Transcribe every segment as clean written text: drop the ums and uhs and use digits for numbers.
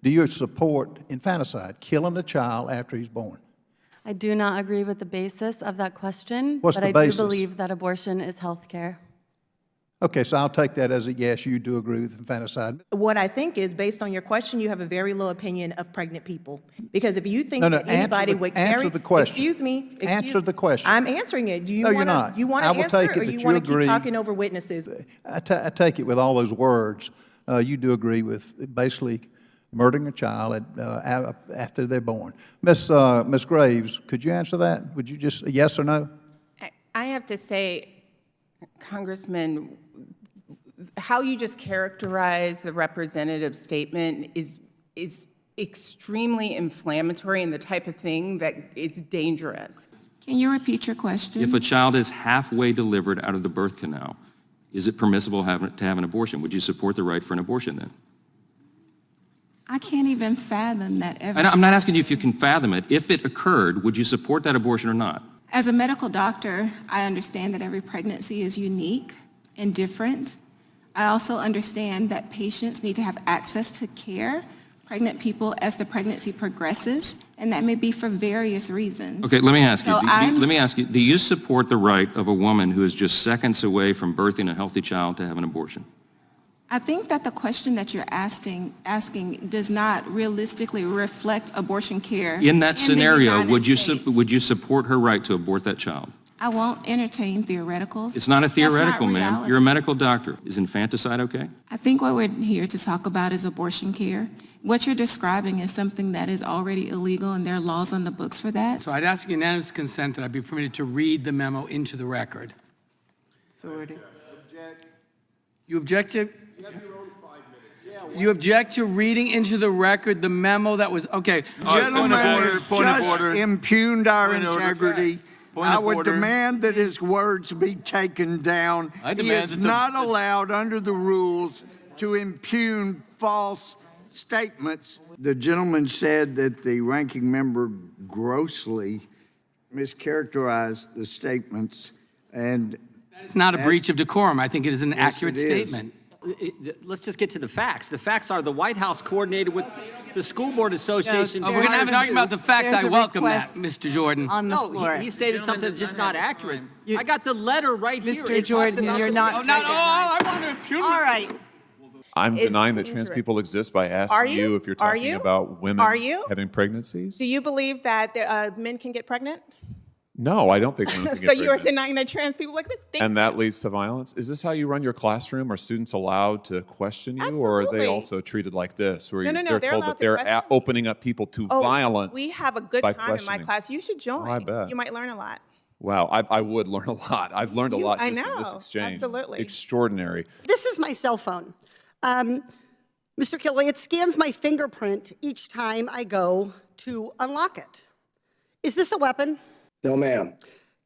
Do you support infanticide, killing a child after he's born? I do not agree with the basis of that question, What's but the I basis? do believe that abortion is health care. Okay, so I'll take that as a yes, you do agree with infanticide. What I think is, based on your question, you have a very low opinion of pregnant people. Because if you think No, that anybody would carry... answer the question. Excuse me. Answer the question. I'm answering it. Do you No, want you're not. to I will answer take it, it or that you you want to keep agree. talking over witnesses? I take it with all those words, you do agree with basically murdering a child after they're born. Miss Graves, could you answer that? Would you just, yes or no? I have to say, Congressman, how you just characterize the representative statement is extremely inflammatory and the type of thing that it's dangerous. Can you repeat your question? If a child is halfway delivered out of the birth canal, is it permissible to have an abortion? Would you support the right for an abortion then? I can't even fathom that ever. And I'm not asking you if you can fathom it. If it occurred, would you support that abortion or not? As a medical doctor, I understand that every pregnancy is unique and different. I also understand that patients need to have access to care, pregnant people, as the pregnancy progresses, and that may be for various reasons. Okay, let me ask you. So Let me ask you, do you support the right of a woman who is just seconds away from birthing a healthy child to have an abortion? I think that the question that you're asking does not realistically reflect abortion care. In that scenario, would you States. support her right to abort that child? I won't entertain theoreticals. It's not a That's not theoretical, ma'am. reality. You're a medical doctor. Is infanticide okay? I think what we're here to talk about is abortion care. What you're describing is something that is already illegal, and there are laws on the books for that. So I'd ask unanimous consent that I be permitted to read the memo into the record. You object to? You object to reading into the record the memo that was, okay. Gentlemen has just impugned our integrity. I would demand that his words be taken down. He is not allowed under the rules to impugn false statements. The gentleman said that the ranking member grossly mischaracterized the statements, and It's not a breach of decorum. I think it is an accurate it is. statement. Let's just get to the facts. The facts are the White House coordinated with the School Board Association. Oh, we're going to have an argument about the facts. I welcome that, Mr. Jordan. No, he stated something that's just not accurate. I got the letter right here. Mr. Jordan, you're not. Oh, no, I want to impugn. All right. I'm denying that trans people exist by asking you if you're talking about women having pregnancies. Do you believe that men can get pregnant? No, I don't think women can get So you are pregnant. denying that trans people exist? And that leads to violence? Is this how you run your classroom? Are students allowed to question you? Absolutely. Or are they also treated like this, where No, they're told allowed that to they're question. opening up people to violence? We have a good by time in my questioning? class. You should join. Oh, I bet. You might learn a lot. Wow, I would learn a lot. I've learned a lot I just in this know, exchange. absolutely. Extraordinary. This is my cell phone. Mr. Kelly, it scans my fingerprint each time I go to unlock it. Is this a weapon? No, ma'am.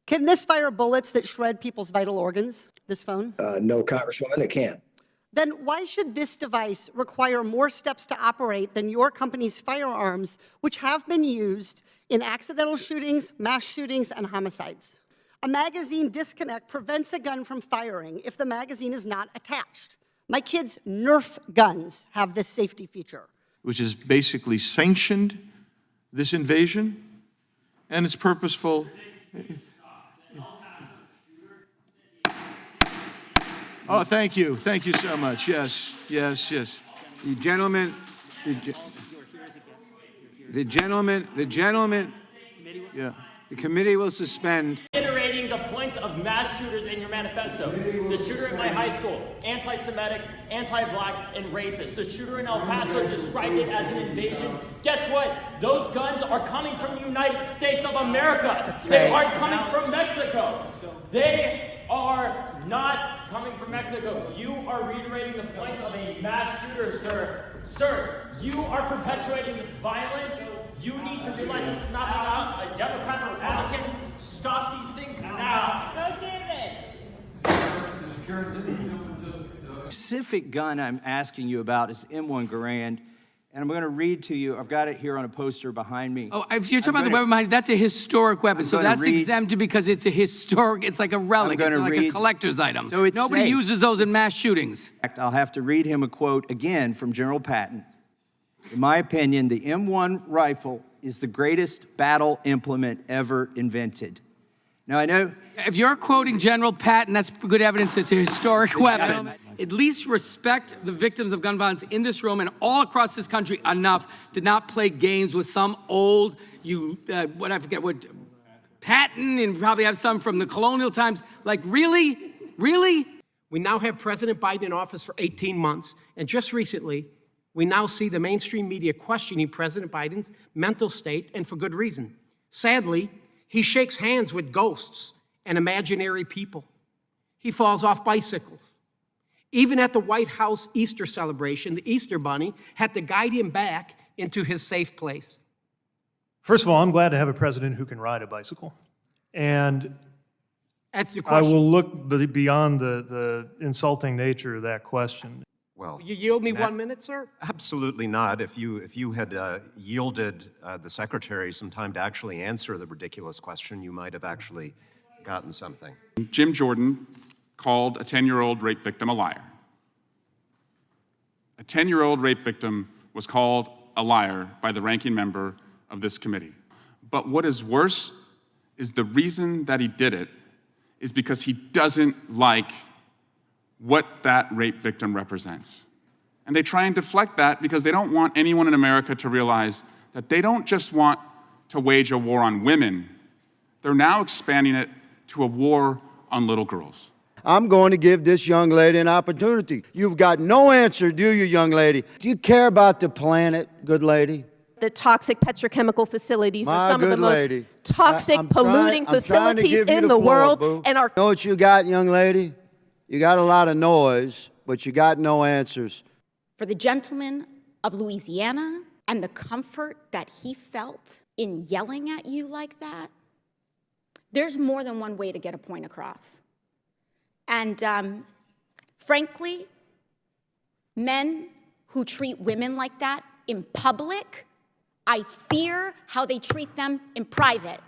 Can this fire bullets that shred people's vital organs, this phone? No, Congresswoman, it can't. Then why should this device require more steps to operate than your company's firearms, which have been used in accidental shootings, mass shootings, and homicides? A magazine disconnect prevents a gun from firing if the magazine is not attached. My kids' Nerf guns have this safety feature. Which has basically sanctioned this invasion, and it's purposeful. Oh, thank you. Thank you so much. Yes, yes, yes. the gentleman, Yeah. the committee will suspend. Reiterating the points of mass shooters in your manifesto. The shooter at my high school, anti-Semitic, anti-black, and racist. The shooter in El Paso described it as an invasion. Guess what? Those guns are coming from the United States of America. They aren't coming from Mexico. They are not coming from Mexico. You are reiterating the points of a mass shooter, sir. Sir, you are perpetuating this violence. You need to realize this is not about a Democrat or Republican. Stop these things now. Go David! The specific gun I'm asking you about is M1 Garand, and I'm going to read to you. I've got it here on a poster behind me. Oh, if you're talking about the weapon behind, that's a historic weapon. So that's exempted because it's a historic, it's like a relic. It's like a collector's item. So it's Nobody safe. uses those in mass shootings. I'll have to read him a quote again from General Patton. In my opinion, the M1 rifle is the greatest battle implement ever invented. Now, I know... If you're quoting General Patton, that's good evidence it's a historic weapon. At least respect the victims of gun violence in this room and all across this country enough to not play games with some old, Patton, and probably have some from the colonial times. Like, really? Really? We now have President Biden in office for 18 months, and just recently, we now see the mainstream media questioning President Biden's mental state, and for good reason. Sadly, he shakes hands with ghosts and imaginary people. He falls off bicycles. Even at the White House Easter celebration, the Easter Bunny had to guide him back into his safe place. First of all, I'm glad to have a president who can ride a bicycle. And That's your I question. will look beyond the insulting nature of that question. Well, You yield me 1 minute, sir? absolutely not. If you had yielded the secretary some time to actually answer the ridiculous question, you might have actually gotten something. Jim Jordan called a 10-year-old rape victim a liar. A 10-year-old rape victim was called a liar by the ranking member of this committee. But what is worse is the reason that he did it is because he doesn't like what that rape victim represents. And they try and deflect that because they don't want anyone in America to realize that they don't just want to wage a war on women, they're now expanding it to a war on little girls. I'm going to give this young lady an opportunity. You've got no answer, do you, young lady? Do you care about the planet, good lady? The toxic petrochemical facilities are My some of the good most lady. toxic, polluting I'm trying to facilities give you in the floor, world. boo. And our Know what you got, young lady? You got a lot of noise, but you got no answers. For the gentleman of Louisiana and the comfort that he felt in yelling at you like that, there's more than one way to get a point across. And frankly, men who treat women like that in public, I fear how they treat them in private.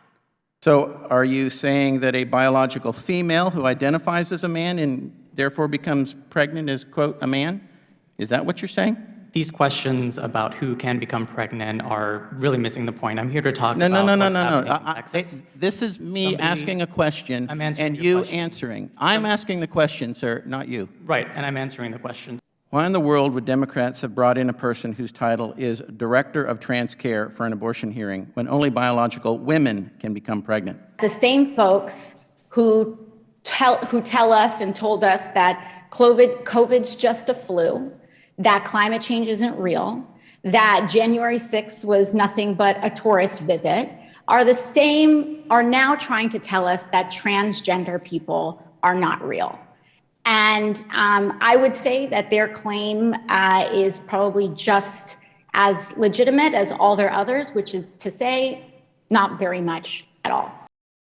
So are you saying that a biological female who identifies as a man and therefore becomes pregnant is, quote, a man? Is that what you're saying? These questions about who can become pregnant are really missing the point. I'm here to talk about No. what's happening in Texas. This is me asking a question and you answering. I'm asking the question, sir, not you. Right, and I'm answering the question. Why in the world would Democrats have brought in a person whose title is Director of Trans Care for an abortion hearing when only biological women can become pregnant? The same folks who tell us and told us that COVID's just a flu, that climate change isn't real, that January 6th was nothing but a tourist visit, are now trying to tell us that transgender people are not real. And I would say that their claim is probably just as legitimate as all their others, which is to say, not very much at all.